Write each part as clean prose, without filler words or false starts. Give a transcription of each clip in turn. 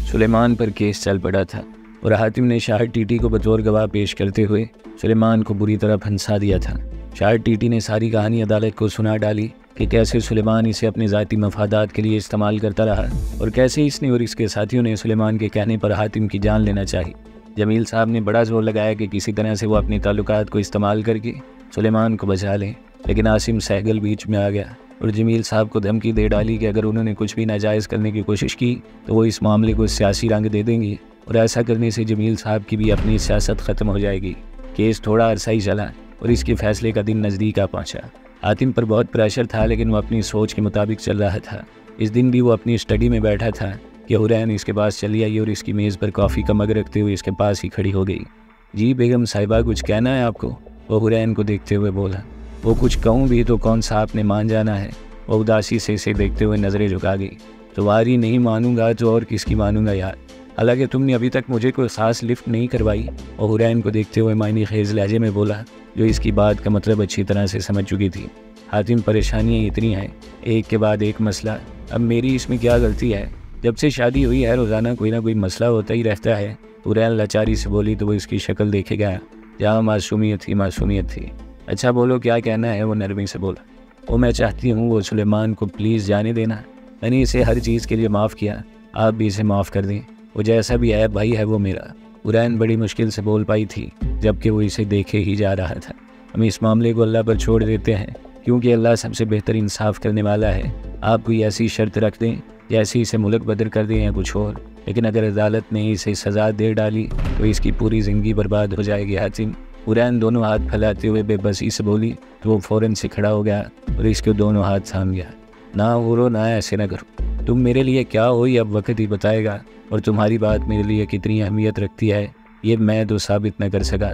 सुलेमान पर केस चल पड़ा था और हातिम ने शाह टीटी को बतौर गवाह पेश करते हुए सुलेमान को बुरी तरह फंसा दिया था। शाह टीटी ने सारी कहानी अदालत को सुना डाली कि कैसे सुलेमान इसे अपने ज़ाती मफादात के लिए इस्तेमाल करता रहा और कैसे इसने और इसके साथियों ने सुलेमान के कहने पर हातिम की जान लेना चाहिए। जमील साहब ने बड़ा जोर लगाया कि किसी तरह से वो अपने ताल्लुकात को इस्तेमाल करके सुलेमान को बचा लें, लेकिन आसिम सहगल बीच में आ गया और जमील साहब को धमकी दे डाली कि अगर उन्होंने कुछ भी नाजायज़ करने की कोशिश की तो वो इस मामले को सियासी रंग दे देंगे और ऐसा करने से जमील साहब की भी अपनी सियासत ख़त्म हो जाएगी। केस थोड़ा अरसा ही चला और इसके फैसले का दिन नज़दीक आ पहुँचा। हातिम पर बहुत प्रेशर था लेकिन वो अपनी सोच के मुताबिक चल रहा था। इस दिन भी वो अपनी स्टडी में बैठा था कि हुरैन इसके पास चली आई और इसकी मेज़ पर कॉफ़ी का मग रखते हुए इसके पास ही खड़ी हो गई। जी बेगम साहिबा, कुछ कहना है आपको? वो हुरैन को देखते हुए बोला। वो कुछ कहूँ भी तो कौन सा आपने मान जाना है? वो उदासी से इसे देखते हुए नज़रें झुका गई। तुम्हारी नहीं मानूंगा तो और किसकी मानूंगा यार, हालांकि तुमने अभी तक मुझे कोई ख़ास लिफ्ट नहीं करवाई। और हुरैन को देखते हुए मायने खेज़ लहजे में बोला, जो इसकी बात का मतलब अच्छी तरह से समझ चुकी थी। हातिम, परेशानियाँ इतनी हैं, एक के बाद एक मसला, अब मेरी इसमें क्या गलती है? जब से शादी हुई है रोज़ाना कोई ना कोई मसला होता ही रहता है। हुरैन लाचारी से बोली तो वो इसकी शक्ल देखे गया जहाँ मासूमियत थी। अच्छा बोलो, क्या कहना है? वो नरमी से बोला। वो मैं चाहती हूँ वो सुलेमान को प्लीज़ जाने देना। मैंने इसे हर चीज़ के लिए माफ़ किया, आप भी इसे माफ़ कर दें। वो जैसा भी है भाई है वो मेरा। हुरैन बड़ी मुश्किल से बोल पाई थी जबकि वो इसे देखे ही जा रहा था। हम इस मामले को अल्लाह पर छोड़ देते हैं क्योंकि अल्लाह सबसे बेहतर इंसाफ करने वाला है। आप कोई ऐसी शर्त रख दें जैसे इसे मुल्क बदर कर दें या कुछ और, लेकिन अगर अदालत ने इसे सज़ा दे डाली तो इसकी पूरी ज़िंदगी बर्बाद हो जाएगी। हातिम, हुरैन दोनों हाथ फैलाते हुए बेबसी से बोली तो वो फ़ौरन से खड़ा हो गया और इसके दोनों हाथ थाम गया। ना हुरो, ना ऐसे ना करो, तुम मेरे लिए क्या हो ये अब वक्त ही बताएगा और तुम्हारी बात मेरे लिए कितनी अहमियत रखती है ये मैं तो साबित न कर सका,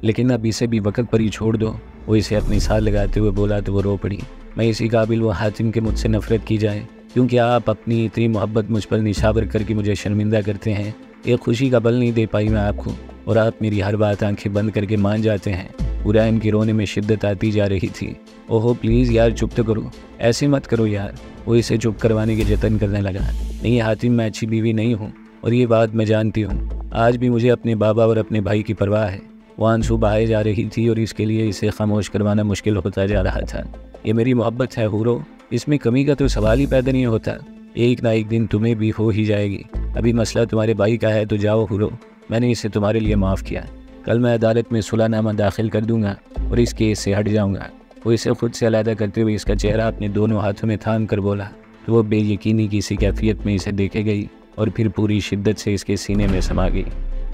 लेकिन अब इसे भी वक्त पर ही छोड़ दो। वो इसे अपने साथ लगाते हुए बोला तो वो रो पड़ी। मैं इसी काबिल वो हातिम के मुझसे नफ़रत की जाए क्योंकि आप अपनी इतनी मोहब्बत मुझ पर निशावर करके मुझे शर्मिंदा करते हैं। एक खुशी का बल नहीं दे पाई मैं आपको और आप मेरी हर बात आंखें बंद करके मान जाते हैं। हुरैन के रोने में शिद्दत आती जा रही थी। ओहो प्लीज़ यार चुप तो करो, ऐसे मत करो यार। वो इसे चुप करवाने के जतन करने लगा। नहीं हातिम, मैं अच्छी बीवी नहीं हूँ और ये बात मैं जानती हूँ। आज भी मुझे अपने बाबा और अपने भाई की परवाह है। वो आंसू बहाए जा रही थी और इसके लिए इसे खामोश करवाना मुश्किल होता जा रहा था। ये मेरी मोहब्बत है हुरो, इसमें कमी का तो सवाल ही पैदा नहीं होता। एक ना एक दिन तुम्हें भी हो ही जाएगी। अभी मसला तुम्हारे भाई का है तो जाओ हुरो, मैंने इसे तुम्हारे लिए माफ़ किया। कल मैं अदालत में सुलहनामा दाखिल कर दूंगा और इस केस से हट जाऊंगा। वो इसे खुद से अलहदा करते हुए इसका चेहरा अपने दोनों हाथों में थाम कर बोला तो वो बेयकीनी की सी कैफियत में इसे देखे गई और फिर पूरी शिद्दत से इसके सीने में समा गई।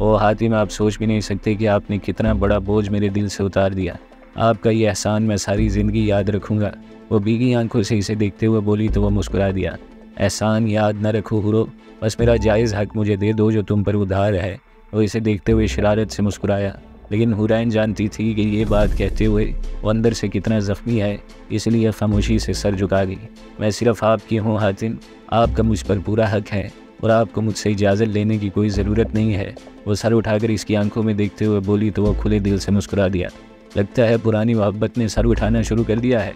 ओ हातिम, आप सोच भी नहीं सकते कि आपने कितना बड़ा बोझ मेरे दिल से उतार दिया। आपका ये एहसान मैं सारी ज़िंदगी याद रखूँगा। वो भीगी आंखों से इसे देखते हुए बोली तो वो मुस्कुरा दिया। एहसान याद न रखो हुरो, बस मेरा जायज़ हक मुझे दे दो जो तुम पर उधार है। वो इसे देखते हुए शरारत से मुस्कुराया, लेकिन हुरैन जानती थी कि ये बात कहते हुए वो अंदर से कितना ज़ख्मी है, इसलिए खामोशी से सर झुका गई। मैं सिर्फ आपकी हूँ हातिम, आपका मुझ पर पूरा हक है और आपको मुझसे इजाज़त लेने की कोई ज़रूरत नहीं है। वो सर उठाकर इसकी आंखों में देखते हुए बोली तो वो खुले दिल से मुस्कुरा दिया। लगता है पुरानी मोहब्बत ने सर उठाना शुरू कर दिया है।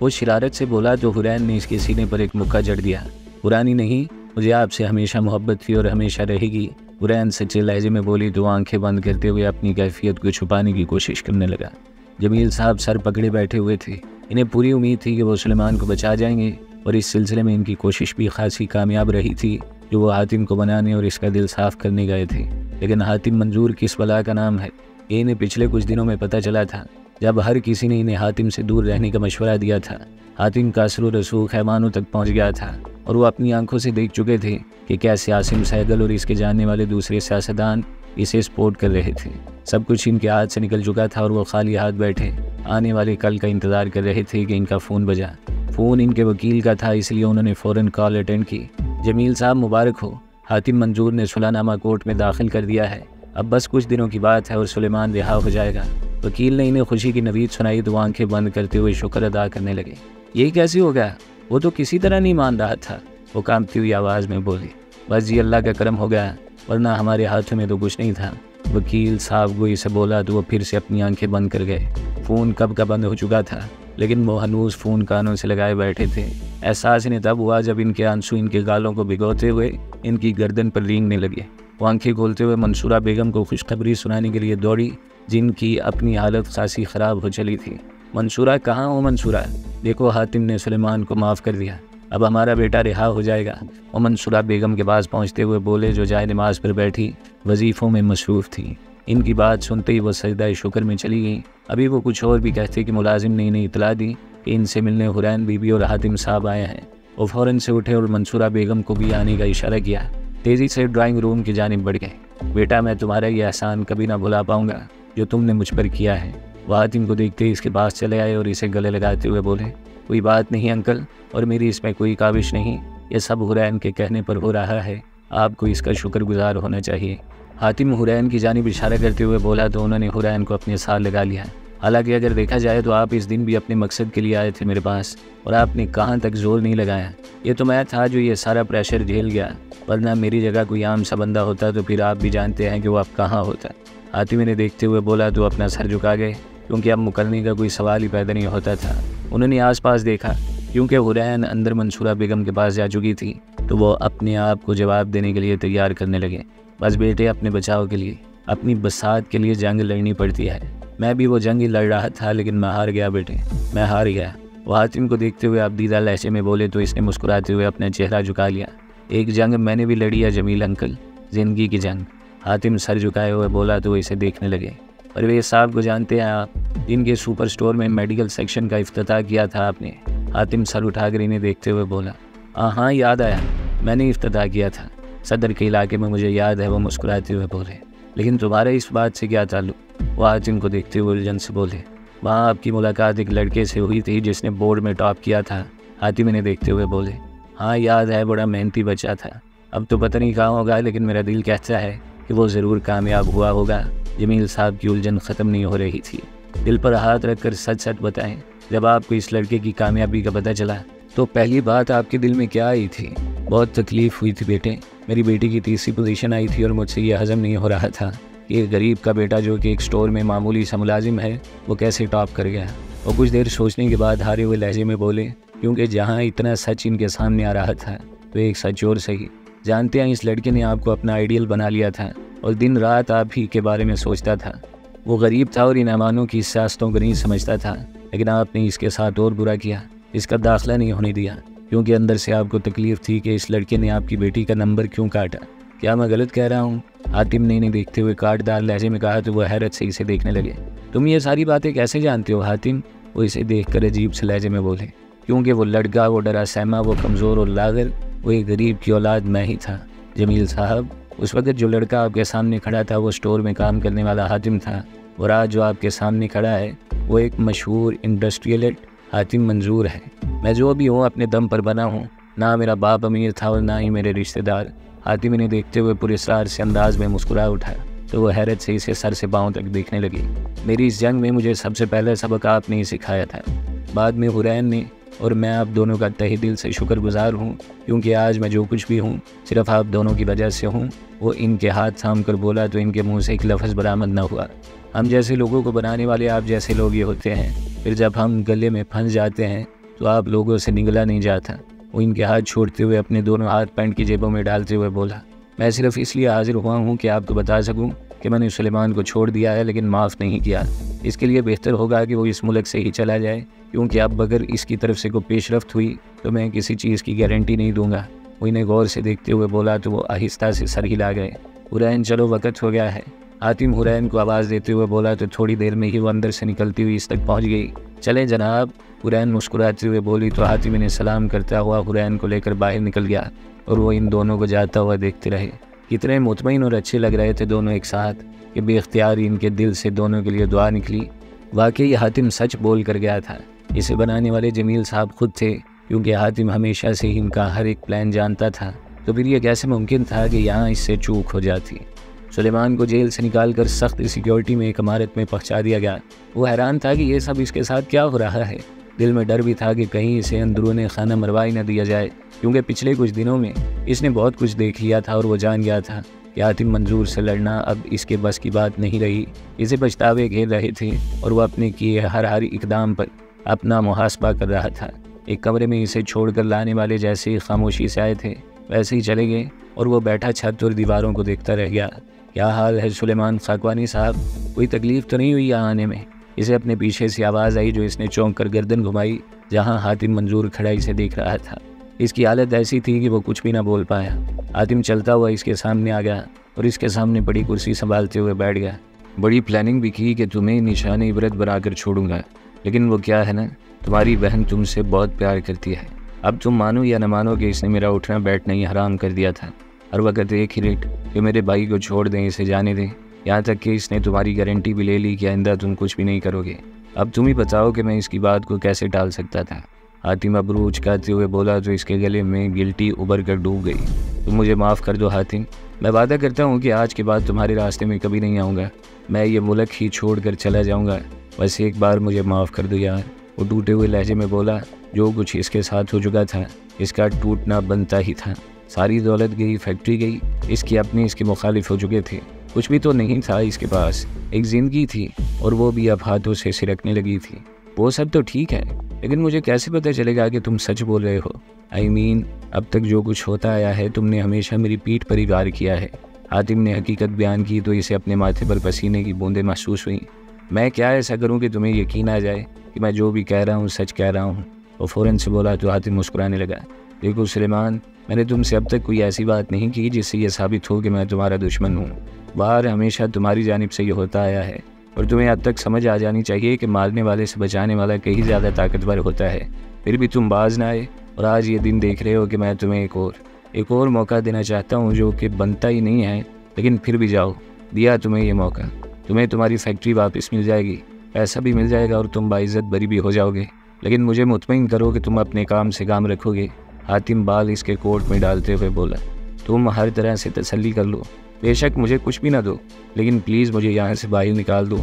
वो शरारत से बोला तो हुरैन ने इसके सीने पर एक मुक्का जड़ दिया। पुरानी नहीं, मुझे आपसे हमेशा मोहब्बत थी और हमेशा रहेगी। हुरैन सच्चे लहजे में बोली तो आंखें बंद करते हुए अपनी कैफियत को छुपाने की कोशिश करने लगा। जमील साहब सर पकड़े बैठे हुए थे। इन्हें पूरी उम्मीद थी कि वो सुलेमान को बचा जाएंगे और इस सिलसिले में इनकी कोशिश भी खासी कामयाब रही थी जो वो हातिम को बनाने और इसका दिल साफ करने गए थे। लेकिन हातिम मंजूर किस बला का नाम है ये इन्हें पिछले कुछ दिनों में पता चला था, जब हर किसी ने इन्हें हातिम से दूर रहने का मशवरा दिया था। हातिम का असर रसूख हैवानों तक पहुंच गया था और वो अपनी आंखों से देख चुके थे कि कैसे आसिम सहगल और इसके जानने वाले दूसरे सियासतदान इसे सपोर्ट कर रहे थे। सब कुछ इनके हाथ से निकल चुका था और वो खाली हाथ बैठे आने वाले कल का इंतज़ार कर रहे थे कि इनका फ़ोन बजा। फ़ोन इनके वकील का था, इसलिए उन्होंने फ़ौरन कॉल अटेंड की। जमील साहब मुबारक हो, हातिम मंजूर ने सुलहनामा कोर्ट में दाखिल कर दिया है। अब बस कुछ दिनों की बात है और सुलेमान रिहा हो जाएगा। वकील ने इन्हें खुशी की नवीद सुनाई तो आंखें बंद करते हुए शुक्र अदा करने लगे। ये कैसे हो गया? वो तो किसी तरह नहीं मान रहा था। वो कांपती हुई आवाज़ में बोली, बस जी अल्लाह का करम हो गया, वरना हमारे हाथों में तो कुछ नहीं था। वकील साहब को इसे बोला तो वो फिर से अपनी आंखें बंद कर गए। फ़ोन कब का बंद हो चुका था लेकिन वो हनूस फ़ोन कानों से लगाए बैठे थे। एहसास इन्हें तब हुआ जब इनके आंसू इनके गालों को भिगोते हुए इनकी गर्दन पर रेंगने लगे। वो आंखें खोलते हुए मंसूरा बेगम को खुशखबरी सुनाने के लिए दौड़ी, जिनकी अपनी हालत खासी ख़राब हो चली थी। मंसूरा, कहाँ हो मंसूरा? देखो, हातिम ने सुलेमान को माफ़ कर दिया, अब हमारा बेटा रिहा हो जाएगा। वो मंसूरा बेगम के पास पहुँचते हुए बोले, जो जाए नमाज पर बैठी वजीफ़ों में मसरूफ़ थी। इनकी बात सुनते ही वो सजदा शुक्र में चली गई। अभी वो कुछ और भी कहते कि मुलाजिम ने इन्हें इतला दी कि इनसे मिलने हुरैन बीबी और हातिम साहब आए हैं। वो फ़ौरन से उठे और मंसूरा बेगम को भी आने का इशारा किया। तेज़ी से ड्राइंग रूम की जानिब बढ़ गए। बेटा, मैं तुम्हारा ये एहसान कभी ना भुला पाऊँगा जो तुमने मुझ पर किया है। वो हातिम को देखते ही इसके पास चले आए और इसे गले लगाते हुए बोले, कोई बात नहीं अंकल, और मेरी इसमें कोई काविश नहीं, ये सब हुरैन के कहने पर हो रहा है, आपको इसका शुक्रगुजार होना चाहिए। हातिम हुरैन की जानिब इशारा करते हुए बोला तो उन्होंने हुरैन को अपने साथ लगा लिया। हालांकि अगर देखा जाए तो आप इस दिन भी अपने मकसद के लिए आए थे मेरे पास, और आपने कहाँ तक जोर नहीं लगाया। ये तो मैं था जो ये सारा प्रेशर झेल गया, वरना मेरी जगह कोई आम सा बंदा होता तो फिर आप भी जानते हैं कि वो अब कहाँ होता। हातिम ने देखते हुए बोला तो अपना सर झुका गए, क्योंकि अब मुकरने का कोई सवाल ही पैदा नहीं होता था। उन्होंने आसपास देखा, क्योंकि हुरैन अंदर मंसूरा बेगम के पास जा चुकी थी, तो वो अपने आप को जवाब देने के लिए तैयार करने लगे। बस बेटे, अपने बचाव के लिए, अपनी बसात के लिए जंग लड़नी पड़ती है। मैं भी वो जंग ही लड़ रहा था, लेकिन मैं हार गया बेटे, मैं हार गया। वो हातिम को देखते हुए अब्दीदा लहजे में बोले तो इसने मुस्कुराते हुए अपना चेहरा झुका लिया। एक जंग मैंने भी लड़ी है जमील अंकल, ज़िंदगी की जंग। हातिम सर झुकाए हुए बोला तो इसे देखने लगे। परवेज़ साहब को जानते हैं आप, इनके सुपर स्टोर में मेडिकल सेक्शन का इफ्तिताह किया था आपने? हातिम सर उठाकर इन्हें देखते हुए बोला, हाँ याद आया, मैंने इफ्तिताह किया था सदर के इलाके में, मुझे याद है। वो मुस्कुराते हुए बोले, लेकिन तुम्हारे इस बात से क्या ताल्लुक? वो हातिम को देखते हुए उलझन से बोले, वहाँ आपकी मुलाकात एक लड़के से हुई थी जिसने बोर्ड में टॉप किया था। हातिम ने देखते हुए बोले, हाँ याद है, बड़ा मेहनती बच्चा था, अब तो पता नहीं कहाँ होगा, लेकिन मेरा दिल कहता है कि वो ज़रूर कामयाब हुआ होगा। जमील साहब की उलझन ख़त्म नहीं हो रही थी। दिल पर हाथ रखकर सच सच बताएं, जब आपको इस लड़के की कामयाबी का पता चला तो पहली बात आपके दिल में क्या आई थी? बहुत तकलीफ़ हुई थी बेटे, मेरी बेटी की तीसरी पोजीशन आई थी और मुझसे ये हज़म नहीं हो रहा था कि एक गरीब का बेटा जो कि एक स्टोर में मामूली सा मुलाजिम है, वो कैसे टॉप कर गया। और कुछ देर सोचने के बाद हारे हुए लहजे में बोले, क्योंकि जहाँ इतना सच इनके सामने आ रहा था तो एक सच और सही। जानते हैं, इस लड़के ने आपको अपना आइडियल बना लिया था और दिन रात आप ही के बारे में सोचता था। वो गरीब था और इन अमानों की सियासतों को नहीं समझता था, लेकिन आपने इसके साथ और बुरा किया, इसका दाखिला नहीं होने दिया, क्योंकि अंदर से आपको तकलीफ़ थी कि इस लड़के ने आपकी बेटी का नंबर क्यों काटा। क्या मैं गलत कह रहा हूँ? हातिम ने इन्हें देखते हुए काटदार लहजे में कहा तो वह हैरत से इसे देखने लगे। तुम ये सारी बातें कैसे जानते हो हातिम? वो इसे देखकर अजीब से लहजे में बोले, क्योंकि वो लड़का, वो डरा सहमा, वो कमज़ोर और लागर, वो एक गरीब की औलाद मैं ही था। जमील साहब, उस वक्त जो लड़का आपके सामने खड़ा था वो स्टोर में काम करने वाला हातिम था, और आज जो आपके सामने खड़ा है वो एक मशहूर इंडस्ट्रियलिस्ट हातिम मंजूर है। मैं जो भी हूँ अपने दम पर बना हूँ, ना मेरा बाप अमीर था और ना ही मेरे रिश्तेदार। हातिम ने देखते हुए पुरस्कार से अंदाज में मुस्कुरा उठा तो वह हैरत से इसे सर से पाँव तक देखने लगी। मेरी इस जंग में मुझे सबसे पहला सबक आपने ही सिखाया था, बाद में हुरैन ने, और मैं आप दोनों का तहे दिल से शुक्रगुजार हूँ, क्योंकि आज मैं जो कुछ भी हूँ सिर्फ आप दोनों की वजह से हूँ। वो इनके हाथ थाम कर बोला तो इनके मुंह से एक लफ्ज़ बरामद न हुआ। हम जैसे लोगों को बनाने वाले आप जैसे लोग ये होते हैं, फिर जब हम गले में फंस जाते हैं तो आप लोगों से निगला नहीं जाता। वो इनके हाथ छोड़ते हुए अपने दोनों हाथ पैंट की जेबों में डालते हुए बोला, मैं सिर्फ इसलिए हाजिर हुआ हूँ कि आपको बता सकूँ कि मैंने सुलेमान को छोड़ दिया है, लेकिन माफ़ नहीं किया। इसके लिए बेहतर होगा कि वो इस मुल्क से ही चला जाए, क्योंकि अब अगर इसकी तरफ से कोई पेशरफ्त हुई तो मैं किसी चीज़ की गारंटी नहीं दूंगा। वो इन्हें गौर से देखते हुए बोला तो वो आहिस्ता से सर हिला गए। हुरैन, चलो वक़्त हो गया है। हातिम हुरैन को आवाज़ देते हुए बोला तो थोड़ी देर में ही वो अंदर से निकलती हुई इस तक पहुँच गई। चले जनाब, हुरैन मुस्कुराते हुए बोली तो हातिम ने सलाम करता हुआ हुरैन को लेकर बाहर निकल गया और वो इन दोनों को जाता हुआ देखते रहे। कितने मुतमईन और अच्छे लग रहे थे दोनों एक साथ कि बेख्तियार इनके दिल से दोनों के लिए दुआ निकली। वाकई हातिम सच बोल कर गया था। इसे बनाने वाले जमील साहब खुद थे, क्योंकि हातिम हमेशा से ही इनका हर एक प्लान जानता था। तो फिर यह कैसे मुमकिन था कि यहाँ इससे चूक हो जाती। सुलेमान को जेल से निकालकर सख्त सिक्योरिटी में एक इमारत में पहुँचा दिया गया। वो हैरान था कि ये सब इसके साथ क्या हो रहा है। दिल में डर भी था कि कहीं इसे अंदरूने खाना मरवा ही न दिया जाए, क्योंकि पिछले कुछ दिनों में इसने बहुत कुछ देख लिया था और वो जान गया था कि हातिम मंजूर से लड़ना अब इसके बस की बात नहीं रही। इसे पछतावे घेर रहे थे और वह अपने किए हर इकदाम पर अपना मुहासबा कर रहा था। एक कमरे में इसे छोड़कर लाने वाले जैसे ही खामोशी से आए थे वैसे ही चले गए और वो बैठा छत और दीवारों को देखता रह गया। क्या हाल है सुलेमान खाकवानी साहब, कोई तकलीफ़ तो नहीं हुई यहाँ आने में? इसे अपने पीछे से आवाज़ आई जो इसने चौंक कर गर्दन घुमाई जहाँ हातिम मंजूर खड़ा इसे देख रहा था। इसकी हालत ऐसी थी कि वो कुछ भी ना बोल पाया। हातिम चलता हुआ इसके सामने आ गया और इसके सामने बड़ी कुर्सी संभालते हुए बैठ गया। बड़ी प्लानिंग भी की कि तुम्हें निशान इबरत बनाकर छोड़ूंगा, लेकिन वो क्या है ना, तुम्हारी बहन तुमसे बहुत प्यार करती है। अब तुम मानो या न मानो कि इसने मेरा उठना बैठना ही हराम कर दिया था। हर वक्त एक ही रेट कि मेरे भाई को छोड़ दें, इसे जाने दें। यहाँ तक कि इसने तुम्हारी गारंटी भी ले ली कि आइंदा तुम कुछ भी नहीं करोगे। अब तुम ही बताओ कि मैं इसकी बात को कैसे टाल सकता था। हातिम अबरू उचकाते हुए बोला तो इसके गले में गिल्टी उबर कर डूब गई। तुम मुझे माफ़ कर दो हातिम, मैं वादा करता हूँ कि आज के बाद तुम्हारे रास्ते में कभी नहीं आऊँगा। मैं ये मुल्क ही छोड़ कर चला जाऊँगा, बस एक बार मुझे माफ़ कर दो यार। वो टूटे हुए लहजे में बोला, जो कुछ इसके साथ हो चुका था इसका टूटना बनता ही था। सारी दौलत गई, फैक्ट्री गई, इसकी अपनी इसके मुखालिफ हो चुके थे। कुछ भी तो नहीं था इसके पास, एक ज़िंदगी थी और वो भी अब हाथों से सिरकने लगी थी। वो सब तो ठीक है, लेकिन मुझे कैसे पता चलेगा कि तुम सच बोल रहे हो? आई मीन, अब तक जो कुछ होता आया है तुमने हमेशा मेरी पीठ पर ही वार किया है। हातिम ने हकीकत बयान की तो इसे अपने माथे पर पसीने की बूंदें महसूस हुई। मैं क्या ऐसा करूं कि तुम्हें यकीन आ जाए कि मैं जो भी कह रहा हूं सच कह रहा हूं? वो फ़ौरन से बोला तो हातिम मुस्कुराने लगा। देखो सुलेमान, मैंने तुमसे अब तक कोई ऐसी बात नहीं की जिससे यह साबित हो कि मैं तुम्हारा दुश्मन हूँ। बाहर हमेशा तुम्हारी जानिब से ये होता आया है और तुम्हें अब तक समझ आ जानी चाहिए कि मारने वाले से बचाने वाला कहीं ज़्यादा ताकतवर होता है। फिर भी तुम बाज ना आए और आज ये दिन देख रहे हो कि मैं तुम्हें एक और मौका देना चाहता हूँ, जो कि बनता ही नहीं है, लेकिन फिर भी जाओ, दिया तुम्हें ये मौका। तुम्हें तुम्हारी फैक्ट्री वापस मिल जाएगी, पैसा भी मिल जाएगा और तुम बाइज़्ज़त बरी भी हो जाओगे, लेकिन मुझे मुतमईन करो कि तुम अपने काम से काम रखोगे। हातिम बाल इसके कोट में डालते हुए बोला, तुम हर तरह से तसल्ली कर लो, बेशक मुझे कुछ भी ना दो, लेकिन प्लीज़ मुझे यहाँ से बाहर निकाल दो।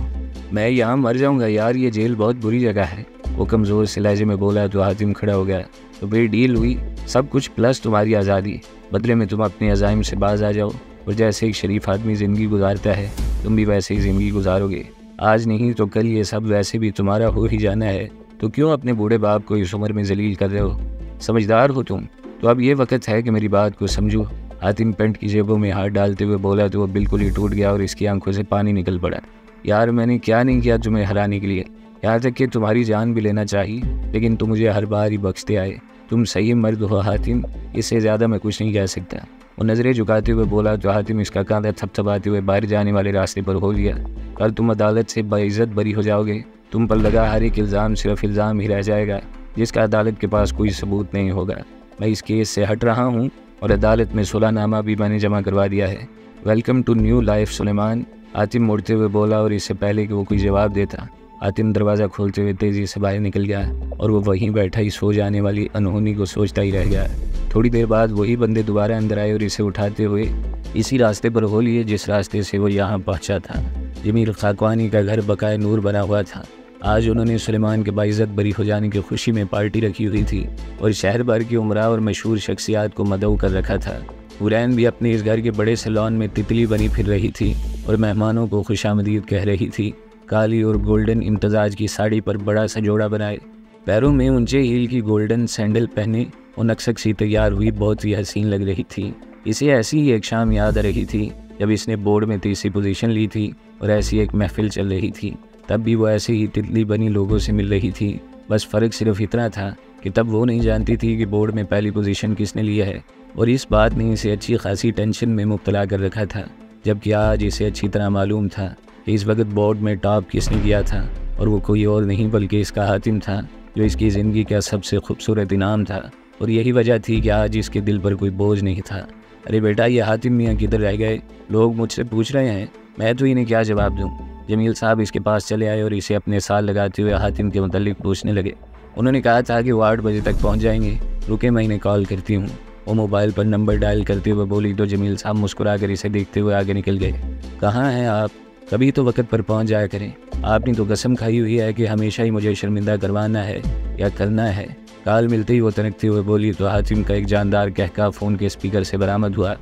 मैं यहाँ मर जाऊँगा यार, ये जेल बहुत बुरी जगह है। वो कमज़ोर से लहजे में बोला तो हातिम खड़ा हो गया। तो फिर डील हुई, सब कुछ प्लस तुम्हारी आज़ादी। बदले में तुम अपने अज़ाइम से बाज आ जाओ और जैसे एक शरीफ आदमी ज़िंदगी गुजारता है तुम भी वैसे ही ज़िंदगी गुजारोगे। आज नहीं तो कल ये सब वैसे भी तुम्हारा हो ही जाना है, तो क्यों अपने बूढ़े बाप को इस उम्र में जलील कर रहे हो? समझदार हो तुम, तो अब ये वक्त है कि मेरी बात को समझो। हातिम पेंट की जेबों में हाथ डालते हुए बोला तो वो बिल्कुल ही टूट गया और इसकी आंखों से पानी निकल पड़ा। यार मैंने क्या नहीं किया तुम्हें हराने के लिए, यहाँ तक कि तुम्हारी जान भी लेना चाहिए, लेकिन तुम मुझे हर बार ही बख्शते आए। तुम सही मर्द हो हातिम, इससे ज़्यादा मैं कुछ नहीं कह सकता। वो नज़रें झुकाते हुए बोला तो हातिम इसका कांधा थपथपाते हुए बाहर जाने वाले रास्ते पर हो गया। कल तुम अदालत से बाइज़्ज़त बरी हो जाओगे। तुम पर लगा हर एक इल्ज़ाम सिर्फ इल्ज़ाम ही रह जाएगा, जिसका अदालत के पास कोई सबूत नहीं होगा। मैं इस केस से हट रहा हूँ और अदालत में सुलहनामा भी मैंने जमा करवा दिया है। Welcome to new life Suleman, Hatim मुड़ते हुए बोला और इससे पहले कि वो कोई जवाब देता हातिम दरवाज़ा खोलते हुए तेज़ी से बाहर निकल गया और वो वहीं बैठा ही सो जाने वाली अनहोनी को सोचता ही रह गया। थोड़ी देर बाद वही बंदे दोबारा अंदर आए और इसे उठाते हुए इसी रास्ते पर हो लिए जिस रास्ते से वो यहाँ पहुँचा था। जमील खाकवानी का घर बकाए नूर बना हुआ था। आज उन्होंने सुलेमान के बाइज़्ज़त बरी हो जाने की खुशी में पार्टी रखी हुई थी और शहर भर की उमरा और मशहूर शख्सियात को मदऊ कर रखा था। हुरैन भी अपने इस घर के बड़े से लॉन में तितली बनी फिर रही थी और मेहमानों को खुशामदीद कह रही थी। काली और गोल्डन इम्तजाज की साड़ी पर बड़ा सा जोड़ा बनाए, पैरों में ऊंचे हील की गोल्डन सैंडल पहने और नक्सक सी तैयार हुई बहुत ही हसीन लग रही थी। इसे ऐसी ही एक शाम याद आ रही थी जब इसने बोर्ड में तीसरी पोजीशन ली थी और ऐसी एक महफिल चल रही थी। तब भी वो ऐसे ही तितली बनी लोगों से मिल रही थी। बस फ़र्क सिर्फ इतना था कि तब वो नहीं जानती थी कि बोर्ड में पहली पोजीशन किसने लिया है, और इस बात ने इसे अच्छी खासी टेंशन में मुब्तला कर रखा था, जबकि आज इसे अच्छी तरह मालूम था कि इस वक्त बोर्ड में टॉप किसने किया था, और वो कोई और नहीं बल्कि इसका हातिम था, जो इसकी ज़िंदगी का सबसे खूबसूरत इनाम था। और यही वजह थी कि आज इसके दिल पर कोई बोझ नहीं था। अरे बेटा, ये हातिम मियाँ किधर रह गए? लोग मुझसे पूछ रहे हैं, मैं तो इन्हें क्या जवाब दूँ? जमील साहब इसके पास चले आए और इसे अपने साथ लगाते हुए हातिम के मुतालिक पूछने लगे। उन्होंने कहा था कि वो 8 बजे तक पहुँच जाएंगे, रुके मैं इन्हें कॉल करती हूँ। वो मोबाइल पर नंबर डायल करते हुए बोली तो जमील साहब मुस्कुरा कर इसे देखते हुए आगे निकल गए। कहाँ हैं आप? कभी तो वक्त पर पहुँच जाया करें। आपने तो कसम खाई हुई है कि हमेशा ही मुझे शर्मिंदा करवाना है या करना है। कॉल मिलते ही वो तनकते हुए बोली तो हातिम का एक जानदार कहका फ़ोन के स्पीकर से बरामद हुआ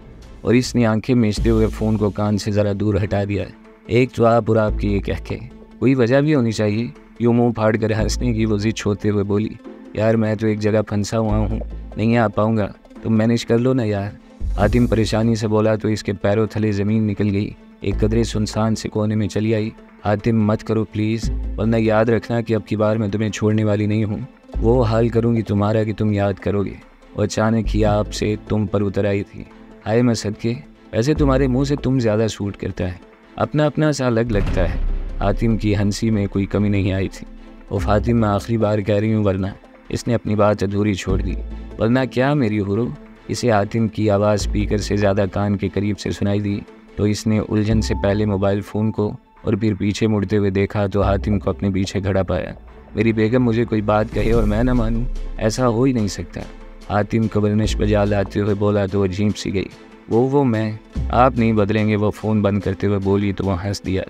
और इसने आंखें मीचते हुए फ़ोन को कान से ज़रा दूर हटा दिया। एक तो आप और आपकी ये कहके, कोई वजह भी होनी चाहिए। यूँ मुँह फाड़ कर हंसने की वो जिद छोड़ते हुए बोली, यार मैं तो एक जगह फंसा हुआ हूँ, नहीं आ पाऊँगा, तुम मैनेज कर लो ना यार। हातिम परेशानी से बोला तो इसके पैरों थले ज़मीन निकल गई, एक कदरे सुनसान से कोने में चली आई। हातिम मत करो प्लीज़, वरना याद रखना कि अब की बार मैं तुम्हें छोड़ने वाली नहीं हूँ। वो हाल करूँगी तुम्हारा कि तुम याद करोगे। और अचानक ही आपसे तुम पर उतर आई थी। हाय मैं सदके, वैसे तुम्हारे मुंह से तुम ज़्यादा सूट करता है, अपना अपना सा अलग लगता है। हातिम की हंसी में कोई कमी नहीं आई थी। वो फातिम मैं आखिरी बार कह रही हूँ, वरना। इसने अपनी बात अधूरी छोड़ दी। वरना क्या मेरी हुरो? इसे हातिम की आवाज़ स्पीकर से ज़्यादा कान के करीब से सुनाई दी, तो इसने उलझन से पहले मोबाइल फ़ोन को और फिर पीछे मुड़ते हुए देखा तो हातिम को अपने पीछे खड़ा पाया। मेरी बेगम मुझे कोई बात कहे और मैं ना मानूं, ऐसा हो ही नहीं सकता। हातिम कबरनिश बजा लाते हुए बोला तो वो अजीब सी गई। वो मैं, आप नहीं बदलेंगे, वो फ़ोन बंद करते हुए बोली तो वह हंस दिया।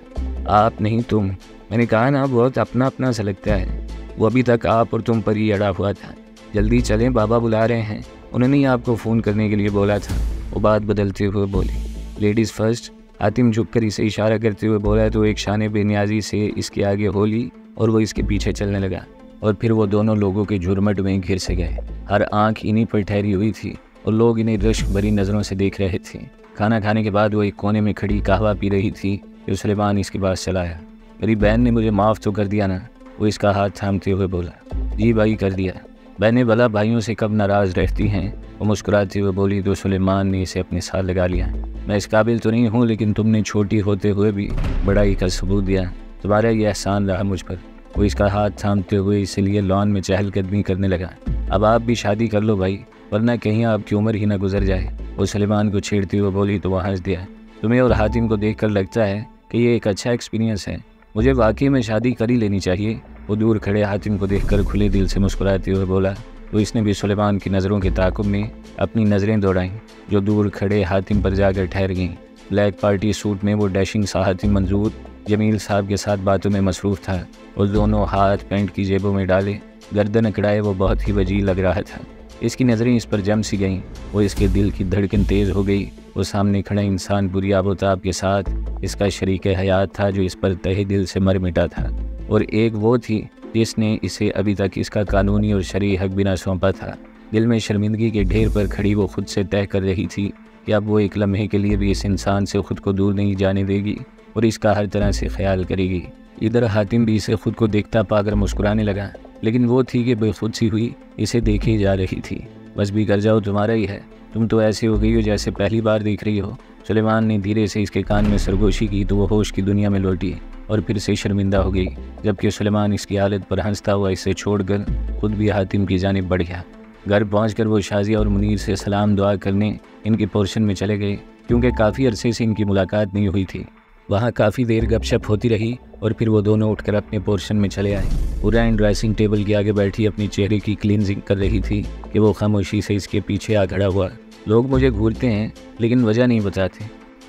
आप नहीं तुम, मैंने कहा ना, बहुत अपना अपना सा लगता है। वो अभी तक आप और तुम पर ही अड़ा हुआ था। जल्दी चलें, बाबा बुला रहे हैं, उन्होंने ही आपको फ़ोन करने के लिए बोला था। वो बात बदलते हुए बोली, लेडीज़ फर्स्ट। हातिम झुककर इसे इशारा करते हुए बोला तो एक शाने बेनियाजी से इसके आगे हो ली और वो इसके पीछे चलने लगा। और फिर वो दोनों लोगों के झुरमट में घिर से गए। हर आंख इन्हीं पर ठहरी हुई थी और लोग इन्हें रश्क भरी नज़रों से देख रहे थे। खाना खाने के बाद वो एक कोने में खड़ी कहवा पी रही थी कि सुलेमान इसके पास चला आया। मेरी बहन ने मुझे माफ़ तो कर दिया ना? वो इसका हाथ थामते हुए बोला। जी भाई कर दिया। बहनें भला भाइयों से कब नाराज़ रहती हैं? वो मुस्कुराते हुए बोली तो सुलेमान ने इसे अपने साथ लगा लिया। मैं इस काबिल तो नहीं हूँ, लेकिन तुमने छोटी होते हुए भी बड़ाई का सबूत दिया, तुम्हारा ये एहसान रहा मुझ पर। वो इसका हाथ थामते हुए इसलिए लॉन में चहलकदमी करने लगा। अब आप भी शादी कर लो भाई, वरना कहीं आपकी उम्र ही ना गुजर जाए। वो सुलेमान को छेड़ते हुए बोली तो वह हंस दिया। तुम्हें और हातिम को देखकर लगता है कि ये एक अच्छा एक्सपीरियंस है, मुझे वाकई में शादी कर ही लेनी चाहिए। वो दूर खड़े हातिम को देखकर खुले दिल से मुस्कुराते हुए बोला तो इसने भी सुलेमान की नज़रों के ताक़ुब में अपनी नज़रें दौड़ाईं, जो दूर खड़े हातिम पर जाकर ठहर गईं। ब्लैक पार्टी सूट में वो डैशिंग सा हातिम मंजूर जमील साहब के साथ बातों में मसरूफ़ था और दोनों हाथ पैंट की जेबों में डाले गर्दन अकड़ाए वो बहुत ही वजी लग रहा था। इसकी नज़रें इस पर जम सी गईं। वो इसके दिल की धड़कन तेज़ हो गई। वो सामने खड़ा इंसान बुरी आबोताब के साथ इसका शरीक हयात था, जो इस पर तहे दिल से मर मिटा था। और एक वो थी जिसने इसे अभी तक इसका कानूनी और शरई हक बिना सौंपा था। दिल में शर्मिंदगी के ढेर पर खड़ी वो खुद से तय कर रही थी कि अब वो एक लम्हे के लिए भी इस इंसान से खुद को दूर नहीं जाने देगी और इसका हर तरह से ख्याल करेगी। इधर हातिम भी इसे खुद को देखता पाकर मुस्कुराने लगा, लेकिन वो थी कि बेखुद सी हुई इसे देखी जा रही थी। बस भी कर जाओ, तुम्हारा ही है, तुम तो ऐसे हो गई हो जैसे पहली बार देख रही हो। सुलेमान ने धीरे से इसके कान में सरगोशी की तो वो होश की दुनिया में लौटी और फिर से शर्मिंदा हो गई, जबकि सुलेमान इसकी हालत पर हंसता हुआ इसे छोड़कर खुद भी हातिम की जानिब बढ़ गया। घर पहुंचकर वो शाजिया और मुनीर से सलाम दुआ करने इनके पोर्शन में चले गए, क्योंकि काफ़ी अरसे से इनकी मुलाकात नहीं हुई थी। वहाँ काफ़ी देर गपशप होती रही और फिर वो दोनों उठकर अपने पोर्शन में चले आए। हुरैन ड्रेसिंग टेबल के आगे बैठी अपनी चेहरे की क्लींजिंग कर रही थी कि वो खामोशी से इसके पीछे आ खड़ा हुआ। लोग मुझे घूरते हैं लेकिन वजह नहीं बताते,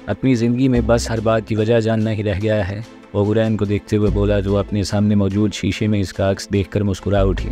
अपनी ज़िंदगी में बस हर बात की वजह जानना ही रह गया है। वो हुरैन को देखते हुए बोला तो अपने सामने मौजूद शीशे में इसका अक्स देखकर मुस्कुरा उठी।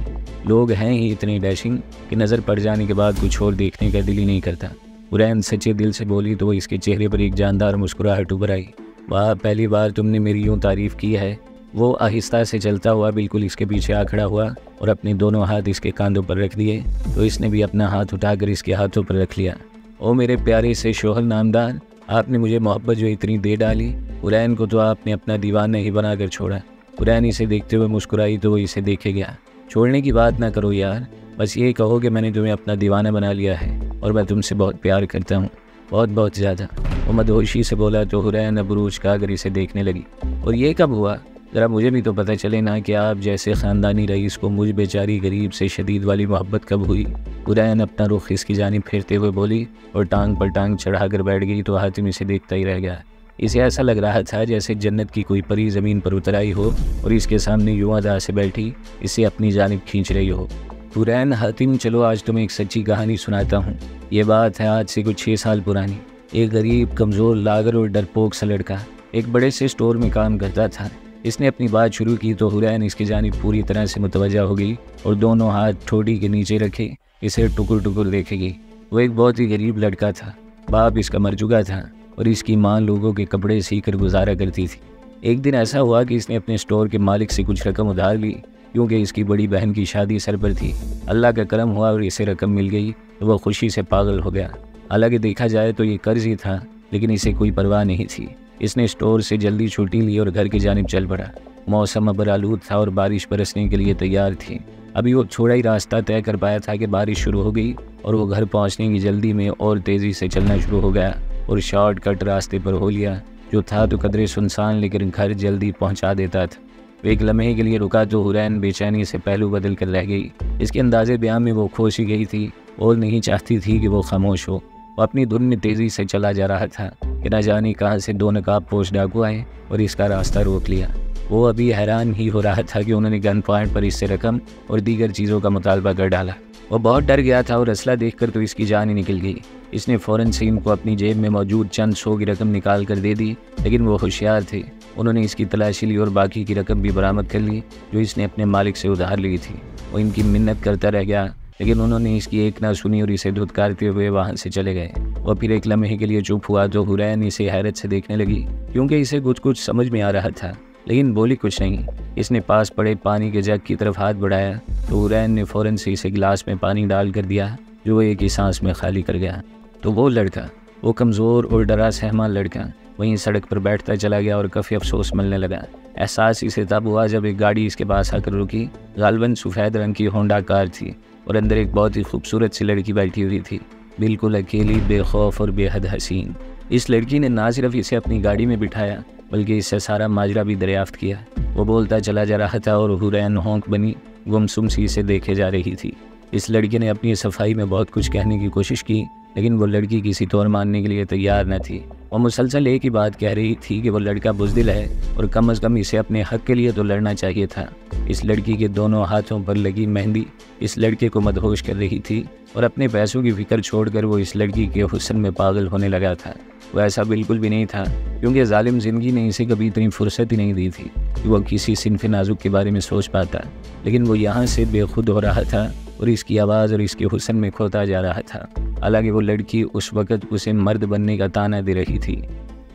लोग हैं ही इतने डैशिंग कि नज़र पड़ जाने के बाद कुछ और देखने का दिल ही नहीं करता। हुरैन सच्चे दिल से बोली तो इसके चेहरे पर एक जानदार मुस्कुराहट उभर आई। वाह, पहली बार तुमने मेरी यूँ तारीफ़ की है। वो आहिस्ता से चलता हुआ बिल्कुल इसके पीछे आ खड़ा हुआ और अपने दोनों हाथ इसके कांधों पर रख दिए तो इसने भी अपना हाथ उठाकर इसके हाथों पर रख लिया। ओ मेरे प्यारे से शोहर नामदार, आपने मुझे मोहब्बत जो इतनी दे डाली, हुरैन को तो आपने अपना दीवाना ही बनाकर छोड़ा। हुरैन इसे देखते हुए मुस्कुराई तो वो इसे देखे गया। छोड़ने की बात ना करो यार, बस ये कहो कि मैंने तुम्हें अपना दीवाना बना लिया है और मैं तुमसे बहुत प्यार करता हूँ, बहुत बहुत ज़्यादा। वो मदहोशी से बोला तो हुरैन अबरूज का अगर इसे देखने लगी। और ये कब हुआ? ज़रा मुझे भी तो पता चले ना कि आप जैसे ख़ानदानी रईस को मुझ बेचारी गरीब से शदीद वाली मोहब्बत कब हुई। हुरैन अपना रुख इसकी जानिब फेरते हुए बोली और टांग पर टांग चढ़ाकर बैठ गई तो हातिम इसे देखता ही रह गया। इसे ऐसा लग रहा था जैसे जन्नत की कोई परी ज़मीन पर उतर आई हो और इसके सामने यूं अदा से बैठी इसे अपनी जानिब खींच रही हो। हुरैन, हातिम, चलो आज तुम्हें एक सच्ची कहानी सुनाता हूँ। ये बात है आज से कुछ 6 साल पुरानी। एक गरीब, कमज़ोर, लागर और डरपोक सा लड़का एक बड़े से स्टोर में काम करता था। इसने अपनी बात शुरू की तो हुरैन इसकी जानिब पूरी तरह से मुतवज्जा हो गई और दोनों हाथ ठोड़ी के नीचे रखे इसे टुकुर टुकुर देखेगी। वो एक बहुत ही गरीब लड़का था। बाप इसका मर चुका था और इसकी माँ लोगों के कपड़े सी कर गुजारा करती थी। एक दिन ऐसा हुआ कि इसने अपने स्टोर के मालिक से कुछ रकम उधार ली, क्योंकि इसकी बड़ी बहन की शादी सर पर थी। अल्लाह का करम हुआ और इसे रकम मिल गई तो वह खुशी से पागल हो गया। हालांकि देखा जाए तो ये कर्ज ही था, लेकिन इसे कोई परवाह नहीं थी। इसने स्टोर से जल्दी छुट्टी ली और घर की जानिब चल पड़ा। मौसम अबरालूद था और बारिश बरसने के लिए तैयार थी। अभी वो थोड़ा ही रास्ता तय कर पाया था कि बारिश शुरू हो गई और वो घर पहुंचने की जल्दी में और तेज़ी से चलना शुरू हो गया और शॉर्टकट रास्ते पर हो लिया, जो था तो कदरे सुनसान लेकिन घर जल्दी पहुंचा देता था। वो एक लम्हे के लिए रुका तो हुरैन बेचैनी से पहलू बदल कर रह गई। इसके अंदाजे बयान में वो खोश ही गई थी और नहीं चाहती थी कि वो खामोश हो। वो अपनी धुन में तेज़ी से चला जा रहा था कि न जाने कहाँ से दो नकाबपोश डाकू आए और इसका रास्ता रोक लिया। वो अभी हैरान ही हो रहा था कि उन्होंने गन पॉइंट पर इससे रकम और दीगर चीज़ों का मुतालबा कर डाला। वो बहुत डर गया था और असला देखकर तो इसकी जान ही निकल गई। इसने फ़ौरन से इनको अपनी जेब में मौजूद चंद 100 की रकम निकाल कर दे दी, लेकिन वो होशियार थे। उन्होंने इसकी तलाशी ली और बाकी की रकम भी बरामद कर ली जो इसने अपने मालिक से उधार ली थी। वो इनकी मिन्नत करता रह गया, लेकिन उन्होंने इसकी एक ना सुनी और इसे धुतकारते हुए वहाँ से चले गए। वो फिर एक लम्हे के लिए चुप हुआ तो हुरैन इसे हैरत से देखने लगी, क्योंकि इसे कुछ समझ में आ रहा था, लेकिन बोली कुछ नहीं। इसने पास पड़े पानी के जग की तरफ हाथ बढ़ाया तो हुरैन ने फ़ौरन से इसे गिलास में पानी डाल कर दिया, जो वो एक ही सांस में खाली कर गया। तो वो लड़का, वो कमज़ोर और डरा सहमा लड़का, वहीं सड़क पर बैठता चला गया और काफ़ी अफसोस मिलने लगा। एहसास इसे तब हुआ जब एक गाड़ी इसके पास आकर रुकी। गालबन सफ़ेद रंग की होंडा कार थी और अंदर एक बहुत ही खूबसूरत सी लड़की बैठी हुई थी, बिल्कुल अकेली, बेखौफ और बेहद हसीन। इस लड़की ने ना सिर्फ इसे अपनी गाड़ी में बिठाया बल्कि इससे सारा माजरा भी दरियाफ्त किया। वो बोलता चला जा रहा था और हुरैन होंक बनी गुमसुम सी इसे देखे जा रही थी। इस लड़की ने अपनी सफाई में बहुत कुछ कहने की कोशिश की, लेकिन वो लड़की किसी तौर मानने के लिए तैयार न थी। वो मुसलसल एक ही बात कह रही थी कि वो लड़का बुज़दिल है और कम अज़ कम इसे अपने हक़ के लिए तो लड़ना चाहिए था। इस लड़की के दोनों हाथों पर लगी मेहंदी इस लड़के को मदहोश कर रही थी और अपने पैसों की फिक्र छोड़कर वो इस लड़की के हुस्न में पागल होने लगा था। वो ऐसा बिल्कुल भी नहीं था, क्योंकि जालिम ज़िंदगी ने इसे कभी इतनी फुर्सत ही नहीं दी थी कि वो किसी सिनफ़ नाजुक के बारे में सोच पाता। लेकिन वो यहाँ से बेखुद हो रहा था और इसकी आवाज़ और इसके हुस्न में खोता जा रहा था। हालांकि वो लड़की उस वक़्त उसे मर्द बनने का ताना दे रही थी।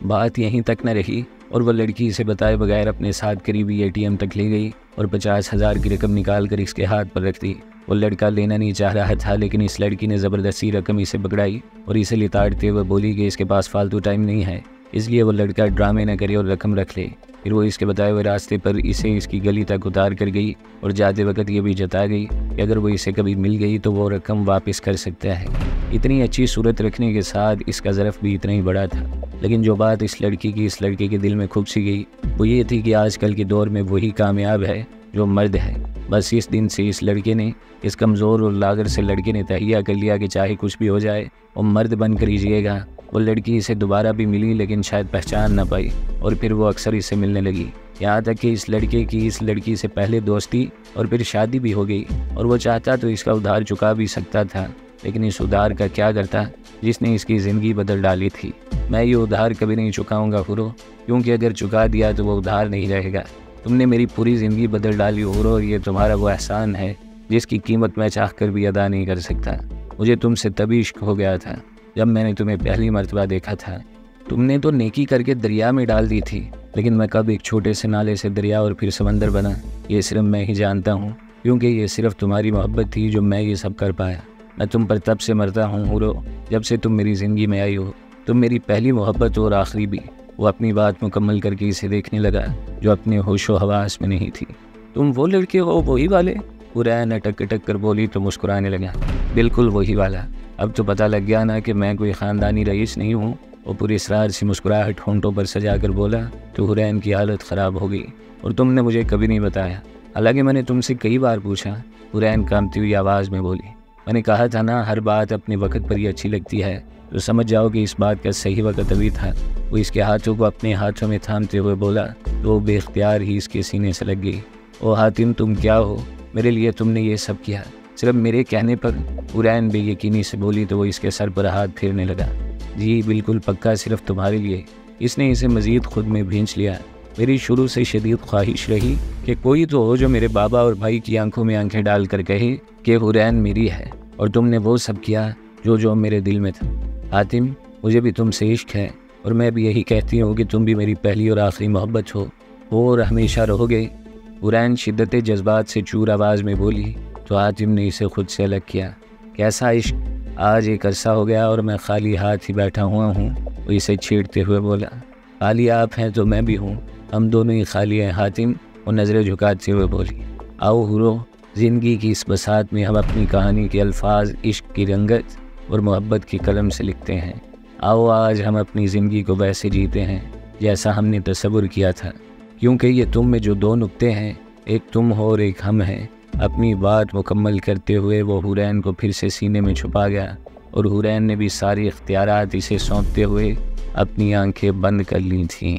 बात यहीं तक न रही और वह लड़की इसे बताए बगैर अपने साथ करीबी ATM तक ले गई और 50,000 की रकम निकाल कर इसके हाथ पर रख दी। वो लड़का लेना नहीं चाह रहा था, लेकिन इस लड़की ने ज़बरदस्ती रकम इसे पकड़ाई और इसे लिताड़ते हुए बोली कि इसके पास फालतू टाइम नहीं है, इसलिए वो लड़का ड्रामे न करे और रकम रख ले। फिर वो इसके बताए हुए रास्ते पर इसे इसकी गली तक उतार कर गई और जाते वक्त ये भी जता गई कि अगर वो इसे कभी मिल गई तो वो रकम वापस कर सकता है। इतनी अच्छी सूरत रखने के साथ इसका ज़रफ़ भी इतना ही बड़ा था, लेकिन जो बात इस लड़की की इस लड़के के दिल में खूब सी गई वो ये थी कि आजकल के दौर में वही कामयाब है जो मर्द है। बस इस दिन से इस लड़के ने, इस कमज़ोर और लागर से लड़के ने तहैया कर लिया कि चाहे कुछ भी हो जाए वो मर्द बन कर ही जिएगा। वो लड़की इसे दोबारा भी मिली, लेकिन शायद पहचान ना पाई और फिर वो अक्सर इससे मिलने लगी। यहाँ तक कि इस लड़के की इस लड़की से पहले दोस्ती और फिर शादी भी हो गई और वो चाहता तो इसका उधार चुका भी सकता था, लेकिन इस उधार का क्या करता जिसने इसकी ज़िंदगी बदल डाली थी। मैं ये उधार कभी नहीं चुकाऊँगा हुरो, क्योंकि अगर चुका दिया तो वो उधार नहीं रहेगा। तुमने मेरी पूरी ज़िंदगी बदल डाली हुरो और ये तुम्हारा वो एहसान है जिसकी कीमत मैं चाह कर भी अदा नहीं कर सकता। मुझे तुमसे तभी इश्क हो गया था जब मैंने तुम्हें पहली मर्तबा देखा था। तुमने तो नेकी करके दरिया में डाल दी थी, लेकिन मैं कब एक छोटे से नाले से दरिया और फिर समंदर बना ये सिर्फ मैं ही जानता हूँ, क्योंकि ये सिर्फ तुम्हारी मोहब्बत थी जो मैं ये सब कर पाया। मैं तुम पर तब से मरता हूँ हुरो जब से तुम मेरी ज़िंदगी में आई हो। तुम मेरी पहली मोहब्बत और आखिरी भी। वो अपनी बात मुकम्मल करके इसे देखने लगा जो अपने होशो हवास में नहीं थी। तुम वो लड़के हो वही वाले? हुरैन अटक अटक कर बोली तो मुस्कुराने लगा। बिल्कुल वही वाला। अब तो पता लग गया ना कि मैं कोई ख़ानदानी रईस नहीं हूँ। वो पूरी इसरार से मुस्कुराहट होंठों पर सजा कर बोला तो हुरैन की हालत ख़राब हो गई। और तुमने मुझे कभी नहीं बताया। हालांकि मैंने तुमसे कई बार पूछा, हुरैन कांपती हुई आवाज़ में बोली। मैंने कहा था ना हर बात अपने वक्त पर ही अच्छी लगती है, तो समझ जाओ कि इस बात का सही वक्त अभी था। वो इसके हाथों को अपने हाथों में थामते हुए बोला तो वो बेख्तियार ही इसके सीने से लग गई। ओ हातिम तुम क्या हो, मेरे लिए तुमने ये सब किया सिर्फ मेरे कहने पर? हुरैन बेयकीनी से बोली तो वो इसके सर पर हाथ फेरने लगा। जी बिल्कुल पक्का सिर्फ तुम्हारे लिए। इसने इसे मज़ीद खुद में भींच लिया। मेरी शुरू से शदीद ख्वाहिश रही कि कोई तो हो जो मेरे बाबा और भाई की आंखों में आंखें डाल कर कहे कि हुरैन मेरी है, और तुमने वो सब किया जो मेरे दिल में था। हातिम मुझे भी तुमसे इश्क है, और मैं भी यही कहती हूँ कि तुम भी मेरी पहली और आखिरी मोहब्बत हो और हमेशा रहोगे। हुरैन शिद्दत जज्बात से चूर आवाज़ में बोली तो हातिम ने इसे खुद से अलग किया। कैसा इश्क, आज एक अरसा हो गया और मैं खाली हाथ ही बैठा हुआ हूँ। वो इसे छेड़ते हुए बोला, खाली आप हैं तो मैं भी हूँ, हम दोनों ही खाली हैं। हातिम और नज़रें झुकाते हुए बोली, आओ हुरो, ज़िंदगी की इस बसात में हम अपनी कहानी के अल्फाज इश्क की रंगत और मोहब्बत की कलम से लिखते हैं। आओ आज हम अपनी ज़िंदगी को वैसे जीते हैं जैसा हमने तसव्वुर किया था, क्योंकि ये तुम में जो दो नुक्ते हैं, एक तुम हो और एक हम हैं। अपनी बात मुकम्मल करते हुए वो हुरैन को फिर से सीने में छुपा गया और हुरैन ने भी सारी इख्तियारात इसे सौंपते हुए अपनी आंखें बंद कर ली थीं।